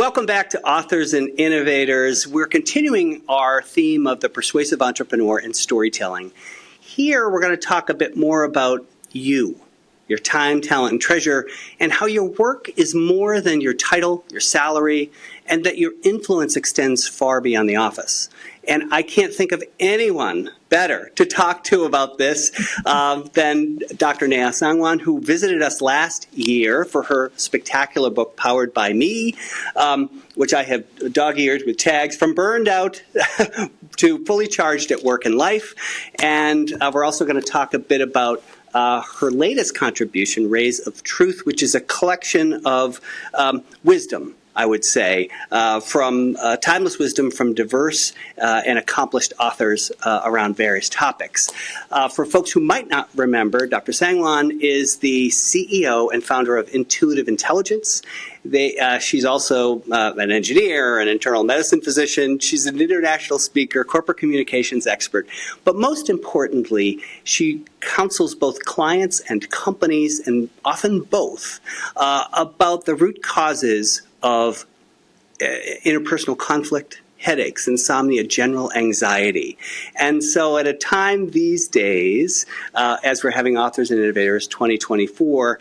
Welcome back to Authors and Innovators. We're continuing our theme of the persuasive entrepreneur and storytelling. Here, we're going to talk a bit more about you, your time, talent, and treasure, and how your work is more than your title, your salary, and that your influence extends far beyond the office. And I can't think of anyone better to talk to about this than Dr. Neha Sangwan, who visited us last year for her spectacular book, Powered by Me, which I have dog-eared with tags from burned out to fully charged at work and life. And we're also going to talk a bit about her latest contribution, Rays of Truth, which is a collection of wisdom, I would say, from timeless wisdom from diverse and accomplished authors around various topics. For folks who might not remember, Dr. Sangwan is the CEO and founder of Intuitive Intelligence. She's also an engineer, an internal medicine physician. She's an international speaker, corporate communications expert. But most importantly, she counsels both clients and companies, and often both, about the root causes of interpersonal conflict, headaches, insomnia, general anxiety. And so at a time these days, as we're having Authors and Innovators 2024,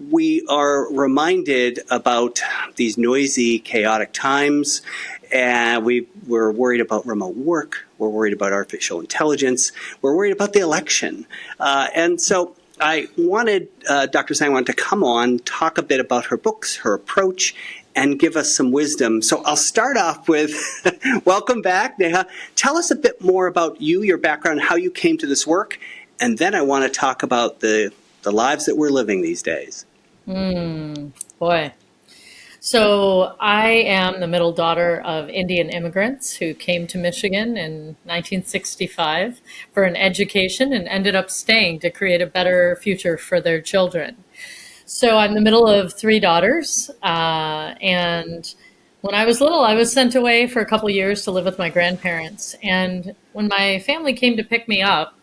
we are reminded about these noisy, chaotic times, and we're worried about remote work, we're worried about artificial intelligence, we're worried about the election. And so I wanted Dr. Sangwan to come on, talk a bit about her books, her approach, and give us some wisdom. So I'll start off with, welcome back, Neha. Tell us a bit more about you, your background, how you came to this work, and then I want to talk about the lives that we're living these days. Boy. So I am the middle daughter of Indian immigrants who came to Michigan in 1965 for an education and ended up staying to create a better future for their children. So I'm the middle of three daughters, and when I was little, I was sent away for a couple of years to live with my grandparents. And when my family came to pick me up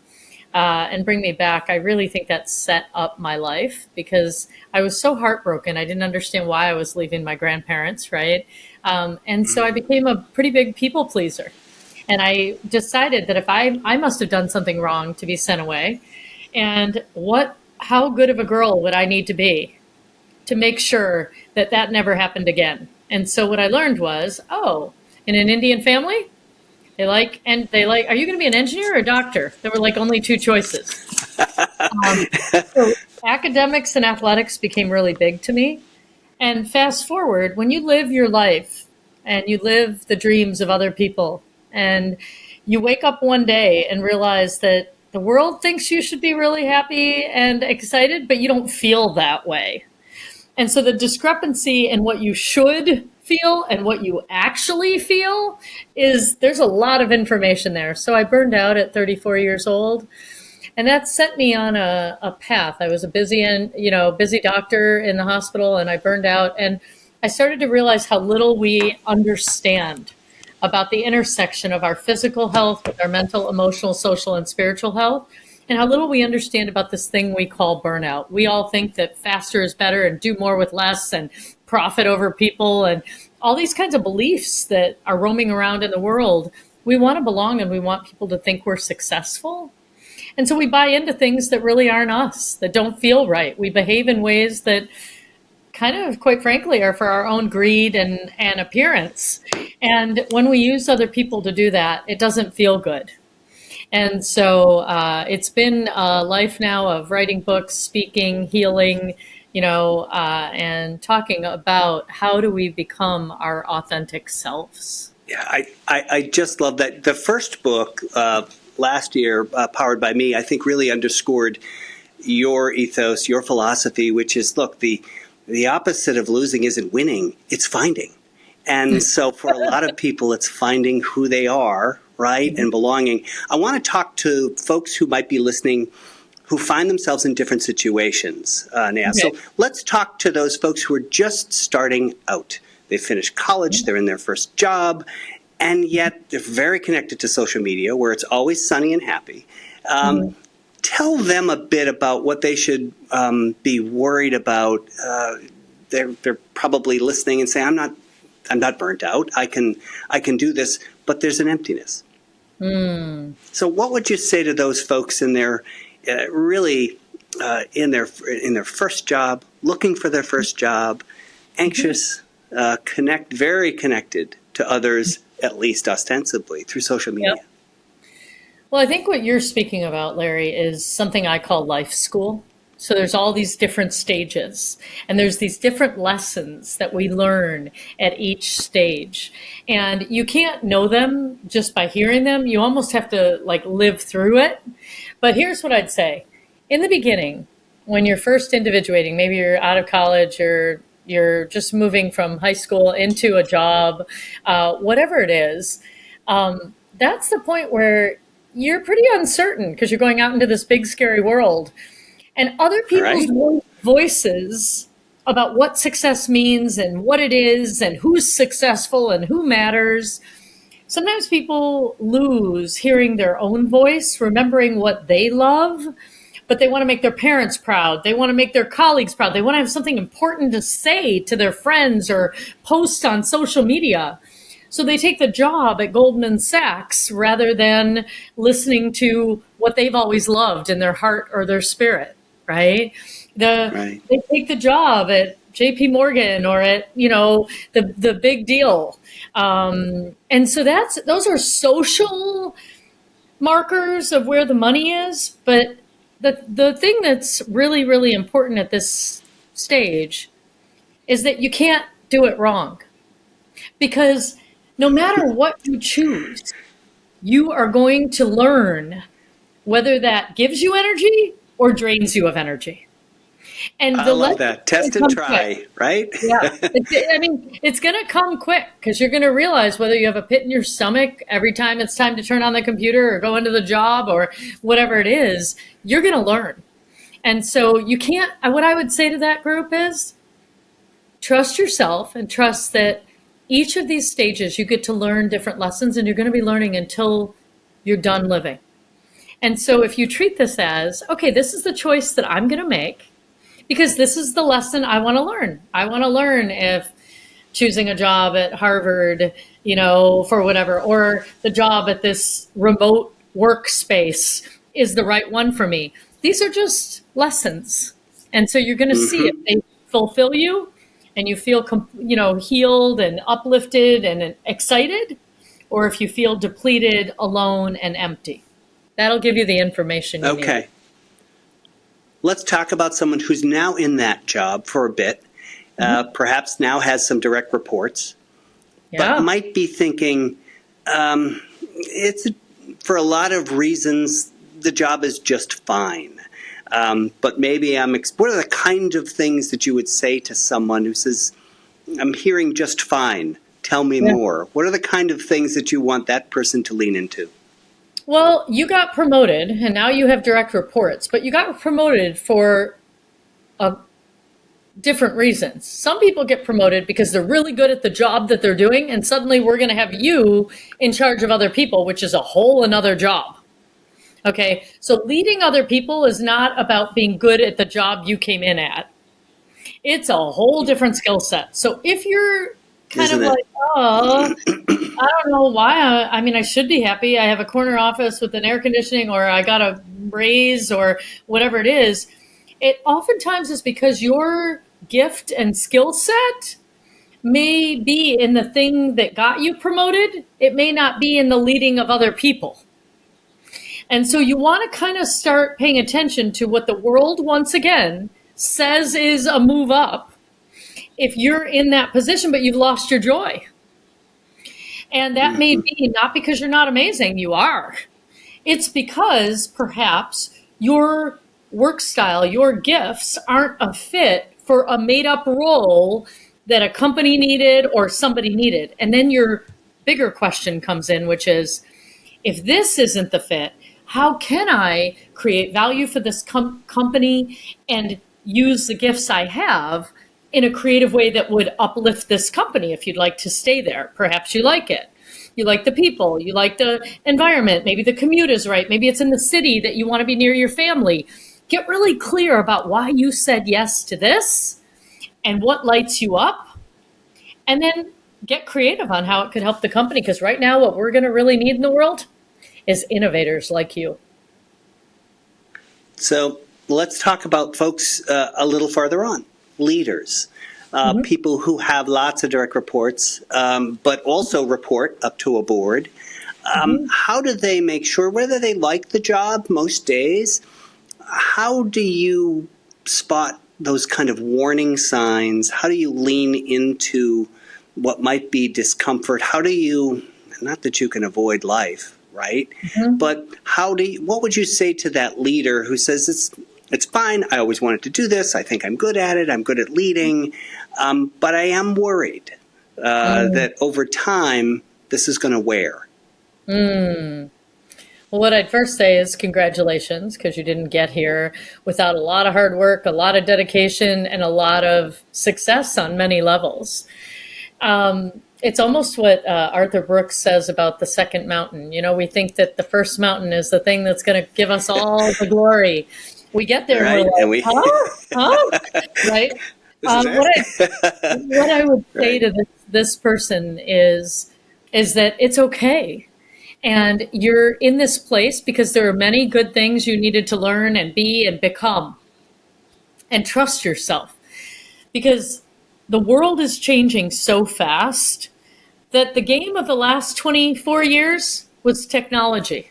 and bring me back, I really think that set up my life because I was so heartbroken. I didn't understand why I was leaving my grandparents, right? And so I became a pretty big people pleaser. And I decided that if I must have done something wrong to be sent away. And how good of a girl would I need to be to make sure that that never happened again? And so what I learned was, in an Indian family, are you going to be an engineer or a doctor? There were like only two choices. So academics and athletics became really big to me. And fast forward, when you live your life and you live the dreams of other people and you wake up one day and realize that the world thinks you should be really happy and excited, but you don't feel that way. And so the discrepancy in what you should feel and what you actually feel there's a lot of information there. So I burned out at 34 years old, and that set me on a path. I was a busy doctor in the hospital, and I burned out, and I started to realize how little we understand about the intersection of our physical health with our mental, emotional, social, and spiritual health, and how little we understand about this thing we call burnout. We all think that faster is better and do more with less and profit over people and all these kinds of beliefs that are roaming around in the world. We want to belong and we want people to think we're successful. And so we buy into things that really aren't us, that don't feel right. We behave in ways that kind of, quite frankly, are for our own greed and appearance. And when we use other people to do that, it doesn't feel good. And so it's been a life now of writing books, speaking, healing, and talking about how do we become our authentic selves. Yeah, I just love that. The first book last year, Powered by Me, I think really underscored your ethos, your philosophy, which is, look, the opposite of losing isn't winning, it's finding. And so for a lot of people, it's finding who they are, right, and belonging. I want to talk to folks who might be listening who find themselves in different situations now. Okay. So let's talk to those folks who are just starting out. They finished college, they're in their first job, and yet they're very connected to social media where it's always sunny and happy. Tell them a bit about what they should be worried about. They're probably listening and saying, I'm not not burnt out. I can do this, but there's an emptiness. So what would you say to those folks in their really in their first job, looking for their first job, anxious, very connected to others, at least ostensibly through social media? Yep. Well, I think what you're speaking about, Larry, is something I call life school. So there's all these different stages, and there's these different lessons that we learn at each stage. And you can't know them just by hearing them. You almost have to like live through it. But here's what I'd say. In the beginning, when you're first individuating, maybe you're out of college or you're just moving from high school into a job, whatever it is, that's the point where you're pretty uncertain because you're going out into this big, scary world. And other people's voices about what success means and what it is and who's successful and who matters. Sometimes people lose hearing their own voice, remembering what they love, but they want to make their parents proud. They want to make their colleagues proud. They want to have something important to say to their friends or post on social media. So they take the job at Goldman Sachs rather than listening to what they've always loved in their heart or their spirit, right? They take the job at JP Morgan or at, the big deal. And so those are social markers of where the money is. But the thing that's really, really important at this stage is that you can't do it wrong. Because no matter what you choose, you are going to learn whether that gives you energy or drains you of energy. And I love that. Test and try, quick. Right? Yeah. It's going to come quick because you're going to realize whether you have a pit in your stomach every time it's time to turn on the computer or go into the job or whatever it is, you're going to learn. And so what I would say to that group is trust yourself and trust that each of these stages, you get to learn different lessons, and you're going to be learning until you're done living. And so if you treat this as, okay, this is the choice that I'm going to make because this is the lesson I want to learn. I want to learn if choosing a job at Harvard, for whatever, or the job at this remote workspace is the right one for me. These are just lessons. And so you're going to see if they fulfill you, and you feel, healed and uplifted and excited, or if you feel depleted, alone, and empty. That'll give you the information you need. Okay. Let's talk about someone who's now in that job for a bit, perhaps now has some direct reports, but might be thinking, for a lot of reasons, the job is just fine. But maybe what are the kind of things that you would say to someone who says, I'm hearing just fine, tell me more? What are the kind of things that you want that person to lean into? Well, you got promoted and now you have direct reports, but you got promoted for different reasons. Some people get promoted because they're really good at the job that they're doing, and suddenly we're going to have you in charge of other people, which is a whole another job. Okay, so leading other people is not about being good at the job you came in at. It's a whole different skill set. So if you're kind of like, I don't know why, I should be happy. I have a corner office with an air conditioning, or I got a raise, or whatever it is. It oftentimes is because your gift and skill set may be in the thing that got you promoted. It may not be in the leading of other people. And so you want to kind of start paying attention to what the world, once again, says is a move up if you're in that position, but you've lost your joy. And that may be not because you're not amazing, you are. It's because perhaps your work style, your gifts aren't a fit for a made up role that a company needed or somebody needed. And then your bigger question comes in, which is, if this isn't the fit, how can I create value for this company and use the gifts I have in a creative way that would uplift this company if you'd like to stay there? Perhaps you like it. You like the people. You like the environment. Maybe the commute is right. Maybe it's in the city that you want to be near your family. Get really clear about why you said yes to this and what lights you up. And then get creative on how it could help the company. Because right now, what we're going to really need in the world is innovators like you. So let's talk about folks a little farther on, leaders. People who have lots of direct reports, but also report up to a board. How do they make sure, whether they like the job most days, how do you spot those kind of warning signs? How do you lean into what might be discomfort? How do you, not that you can avoid life, right? But what would you say to that leader who says, it's fine, I always wanted to do this, I think I'm good at it, I'm good at leading, but I am worried that over time this is going to wear? Well, what I'd first say is congratulations, because you didn't get here without a lot of hard work, a lot of dedication, and a lot of success on many levels. It's almost what Arthur Brooks says about the second mountain. You know, we think that the first mountain is the thing that's going to give us all the glory. We get there Right? and we're like, huh? Right? What I would say to this person is that it's okay. And you're in this place because there are many good things you needed to learn and be and become. And trust yourself. Because the world is changing so fast that the game of the last 24 years was technology.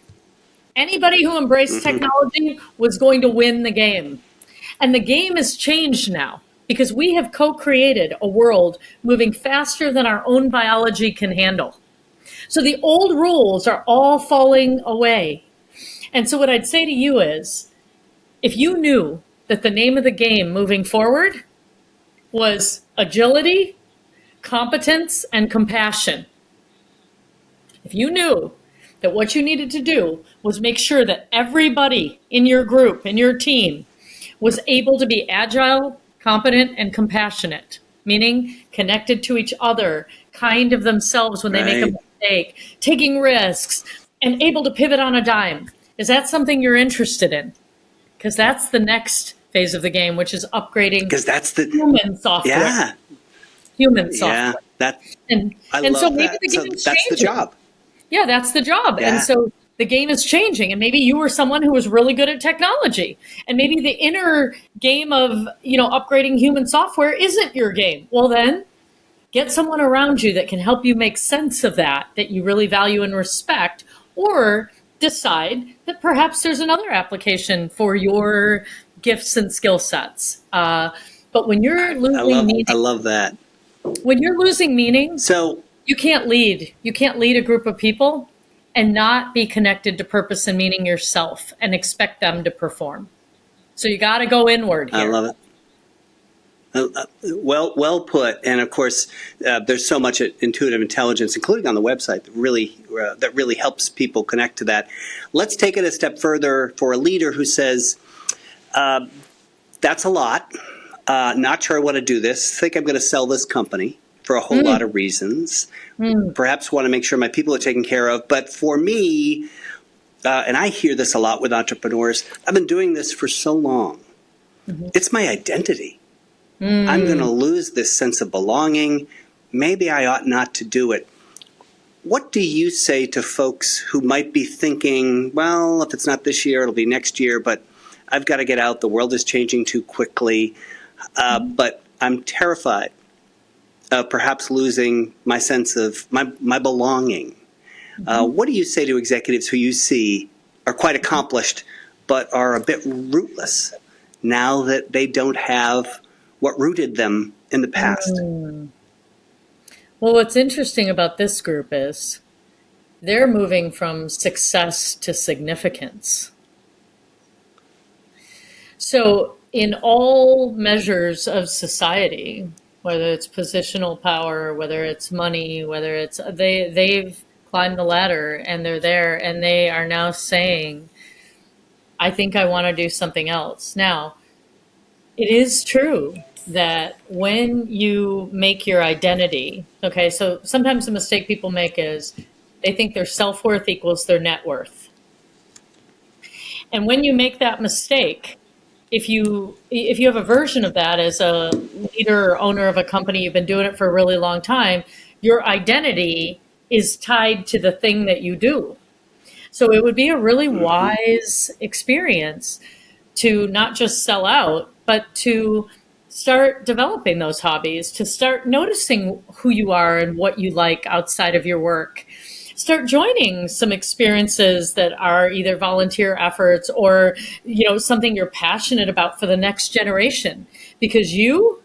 Anybody who embraced technology was going to win the game. And the game has changed now because we have co-created a world moving faster than our own biology can handle. So the old rules are all falling away. And so what I'd say to you is, if you knew that the name of the game moving forward was agility, competence, and compassion, if you knew that what you needed to do was make sure that everybody in your group, in your team, was able to be agile, competent, and compassionate, meaning connected to each other, kind of themselves when they make a mistake, taking risks, and able to pivot on a dime. Is that something you're interested in? Because that's the next phase of the game, which is upgrading human software. Yeah. Human software. Yeah, I and love so maybe that. the game's That's the changing. job. Yeah, that's the job. Yeah. And so the game is changing. And maybe you were someone who was really good at technology. And maybe the inner game of, upgrading human software isn't your game. Well, then get someone around you that can help you make sense of that you really value and respect, or decide that perhaps there's another application for your gifts and skill sets. But when you're losing meaning, I love that. When you're losing meaning, so you can't lead. You can't lead a group of people and not be connected to purpose and meaning yourself and expect them to perform. So you got to go inward here. I love it. Well put. And of course, there's so much intuitive intelligence, including on the website, that really helps people connect to that. Let's take it a step further for a leader who says, that's a lot. Not sure I want to do this. Think I'm going to sell this company for a whole lot of reasons. Perhaps want to make sure my people are taken care of. But for me, and I hear this a lot with entrepreneurs, I've been doing this for so long. It's my identity. I'm going to lose this sense of belonging. Maybe I ought not to do it. What do you say to folks who might be thinking, well, if it's not this year, it'll be next year, but I've got to get out. The world is changing too quickly. But I'm terrified of perhaps losing my sense of my belonging. What do you say to executives who you see are quite accomplished but are a bit rootless now that they don't have what rooted them in the past? Well, what's interesting about this group is they're moving from success to significance. So in all measures of society, whether it's positional power, whether it's money, whether it's they've climbed the ladder and they're there and they are now saying, I think I want to do something else. Now, it is true that when you make your identity, okay, so sometimes the mistake people make is they think their self-worth equals their net worth. And when you make that mistake, if you have a version of that as a leader or owner of a company, you've been doing it for a really long time, your identity is tied to the thing that you do. So it would be a really Hmm. wise experience to not just sell out, but to start developing those hobbies, to start noticing who you are and what you like outside of your work. Start joining some experiences that are either volunteer efforts or, something you're passionate about for the next generation, because you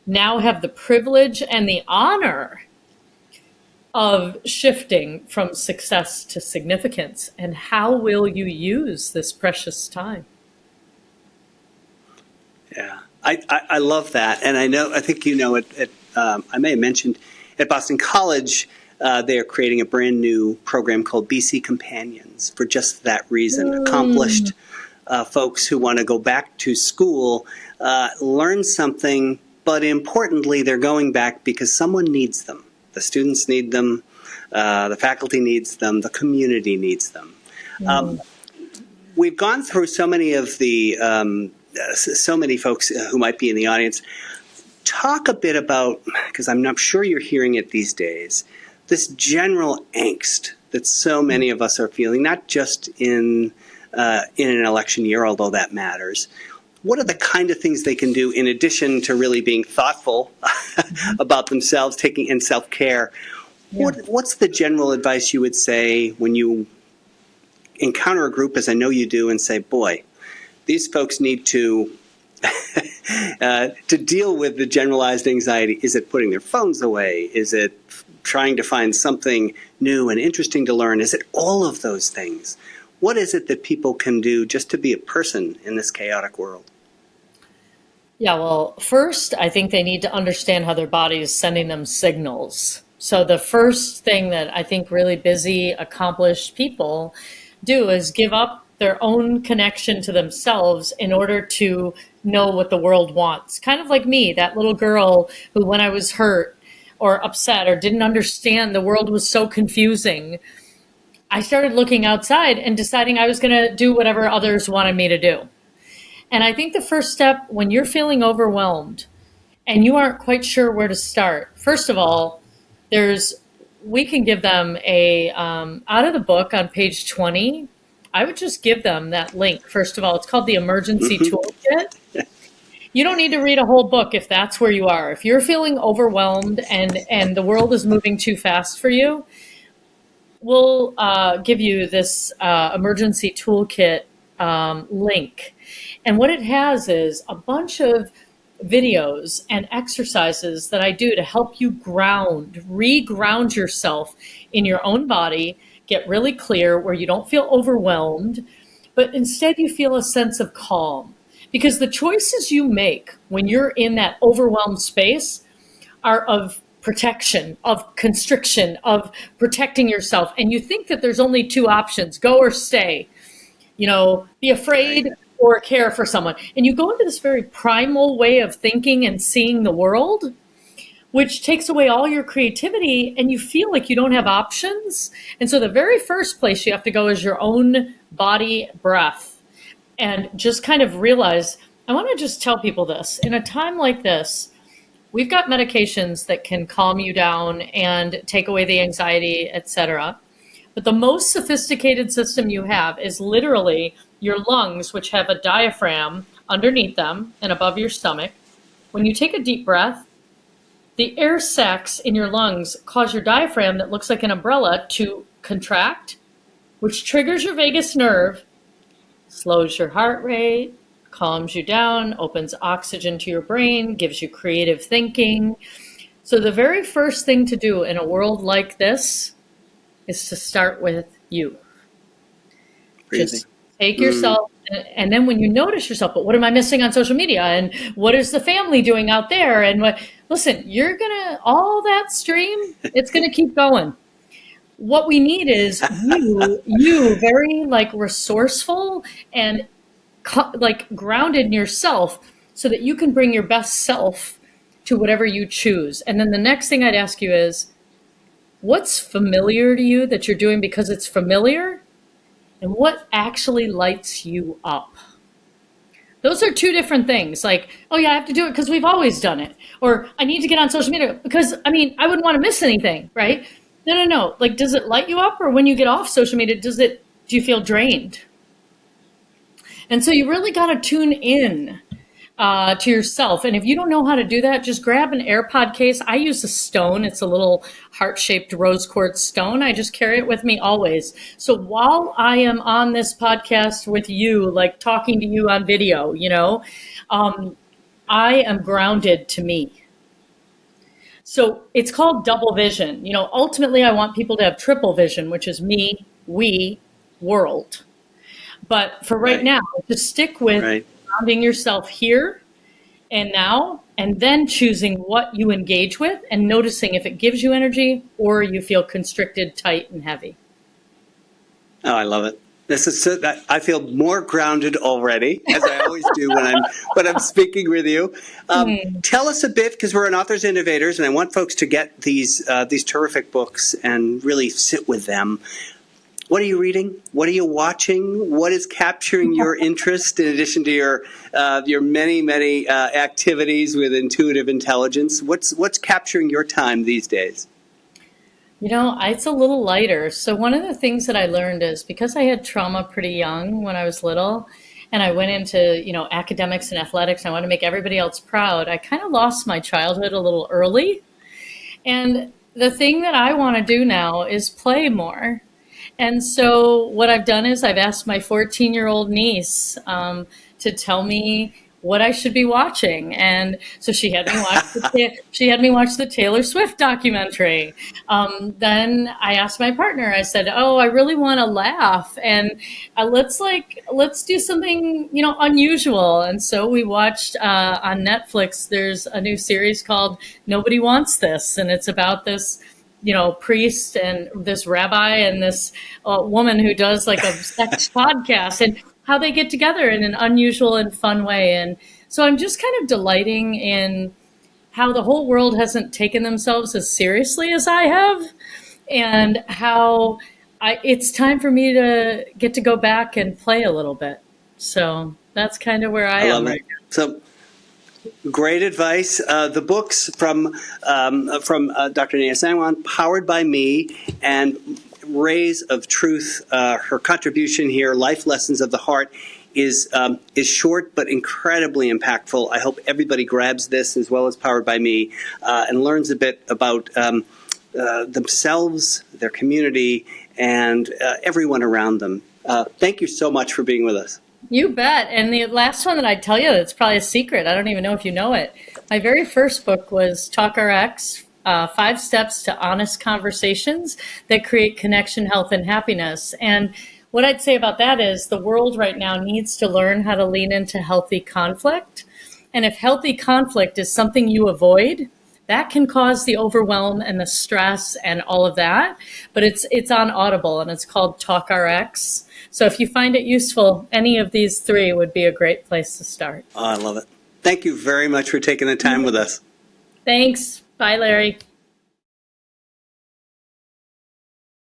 now have the privilege and the honor of shifting from success to significance. And how will you use this precious time? Yeah, I love that, and I think you know it. I may have mentioned at Boston College, they are creating a brand new program called BC Companions for just that reason. Mm, Accomplished folks who want to go back to school, learn something, but importantly, they're going back because someone needs them. The students need them, the faculty needs them, the community needs them. mm. Um, we've gone through so many of the so many folks who might be in the audience. Talk a bit about, because I'm not sure you're hearing it these days, this general angst that so many of us are feeling, not just in an election year, although that matters. What are the kind of things they can do in addition to really being thoughtful about themselves, taking in self-care? Yeah. What's the general advice you would say when you encounter a group, as I know you do, and say, boy, these folks need to deal with the generalized anxiety? Is it putting their phones away? Is it trying to find something new and interesting to learn? Is it all of those things? What is it that people can do just to be a person in this chaotic world? Yeah, well, first, I think they need to understand how their body is sending them signals. So, the first thing that I think really busy, accomplished people do is give up their own connection to themselves in order to know what the world wants. Kind of like me, that little girl who, when I was hurt or upset or didn't understand the world was so confusing, I started looking outside and deciding I was going to do whatever others wanted me to do. And I think the first step when you're feeling overwhelmed and you aren't quite sure where to start, first of all, there's we can give them a out of the book on page 20. I would just give them that link. First of all, it's called the emergency Mm-hmm. toolkit. You don't need to read a whole book if that's where you are. If you're feeling overwhelmed and the world is moving too fast for you, we'll give you this emergency toolkit link. And what it has is a bunch of videos and exercises that I do to help you re-ground yourself in your own body, get really clear where you don't feel overwhelmed, but instead you feel a sense of calm. Because the choices you make when you're in that overwhelmed space are of protection, of constriction, of protecting yourself. And you think that there's only two options: go or stay, be Right. afraid or care for someone. And you go into this very primal way of thinking and seeing the world, which takes away all your creativity and you feel like you don't have options. And so the very first place you have to go is your own body breath and just kind of realize. I want to just tell people this in a time like this. We've got medications that can calm you down and take away the anxiety, etc. But the most sophisticated system you have is literally your lungs, which have a diaphragm underneath them and above your stomach. When you take a deep breath, the air sacs in your lungs cause your diaphragm that looks like an umbrella to contract, which triggers your vagus nerve, slows your heart rate, calms you down, opens oxygen to your brain, gives you creative thinking. So, the very first thing to do in a world like this is to start with you. Breathing. Just take Mm. yourself, and then when you notice yourself, but what am I missing on social media? And what is the family doing out there? And what, listen, you're gonna, all that stream, it's gonna keep going. What we need is you very like resourceful and like grounded in yourself so that you can bring your best self to whatever you choose. And then the next thing I'd ask you is, what's familiar to you that you're doing because it's familiar? And what actually lights you up? Those are two different things. Like, oh yeah, I have to do it because we've always done it. Or I need to get on social media because, I mean, I wouldn't want to miss anything, right? No, no, no. Like, does it light you up? Or when you get off social media, do you feel drained? And so you really got to tune in to yourself. And if you don't know how to do that, just grab an AirPod case. I use a stone. It's a little heart-shaped rose quartz stone. I just carry it with me always. So while I am on this podcast with you, like talking to you on video, I am grounded to me. So it's called double vision. Ultimately, I want people to have triple vision, which is me, we, world. But for right now, just stick with grounding yourself here and now, and then choosing what you engage with and noticing if it gives you energy or you feel constricted, tight, and heavy. Oh, I love it. I feel more grounded already, as I always do when I'm speaking with you. Tell us a bit, because we're on Authors Innovators, and I want folks to get these terrific books and really sit with them. What are you reading? What are you watching? What is capturing your interest in addition to your many activities with intuitive intelligence? What's capturing your time these days? It's a little lighter. So one of the things that I learned is because I had trauma pretty young when I was little, and I went into, academics and athletics, and I wanted to make everybody else proud, I kind of lost my childhood a little early. And the thing that I want to do now is play more. And so what I've done is I've asked my 14-year-old niece to tell me what I should be watching. And so she had me watch the Taylor Swift documentary. Then I asked my partner, I said, oh, I really want to laugh. And let's do something, unusual. And so we watched on Netflix, there's a new series called Nobody Wants This. And it's about this priest and this rabbi and this woman who does like a sex podcast and how they get together in an unusual and fun way. And so I'm just kind of delighting in how the whole world hasn't taken themselves as seriously as I have, and how it's time for me to get to go back and play a little bit. So that's kind of where I am right now. So great advice. The books from Dr. Neha Sangwan, Powered by Me, and Rays of Truth. Her contribution here, Life Lessons of the Heart, is short but incredibly impactful. I hope everybody grabs this as well as Powered by Me and learns a bit about themselves, their community, and everyone around them. Thank you so much for being with us. You bet. And the last one that I'd tell you, that's probably a secret. I don't even know if you know it. My very first book was TalkRx, 5 Steps to Honest Conversations that Create Connection, Health, and Happiness. And what I'd say about that is the world right now needs to learn how to lean into healthy conflict. And if healthy conflict is something you avoid, that can cause the overwhelm and the stress and all of that. But it's on Audible, and it's called TalkRx. So if you find it useful, any of these 3 would be a great place to start. Oh, I love it. Thank you very much for taking the time with us. Thanks. Bye, Larry.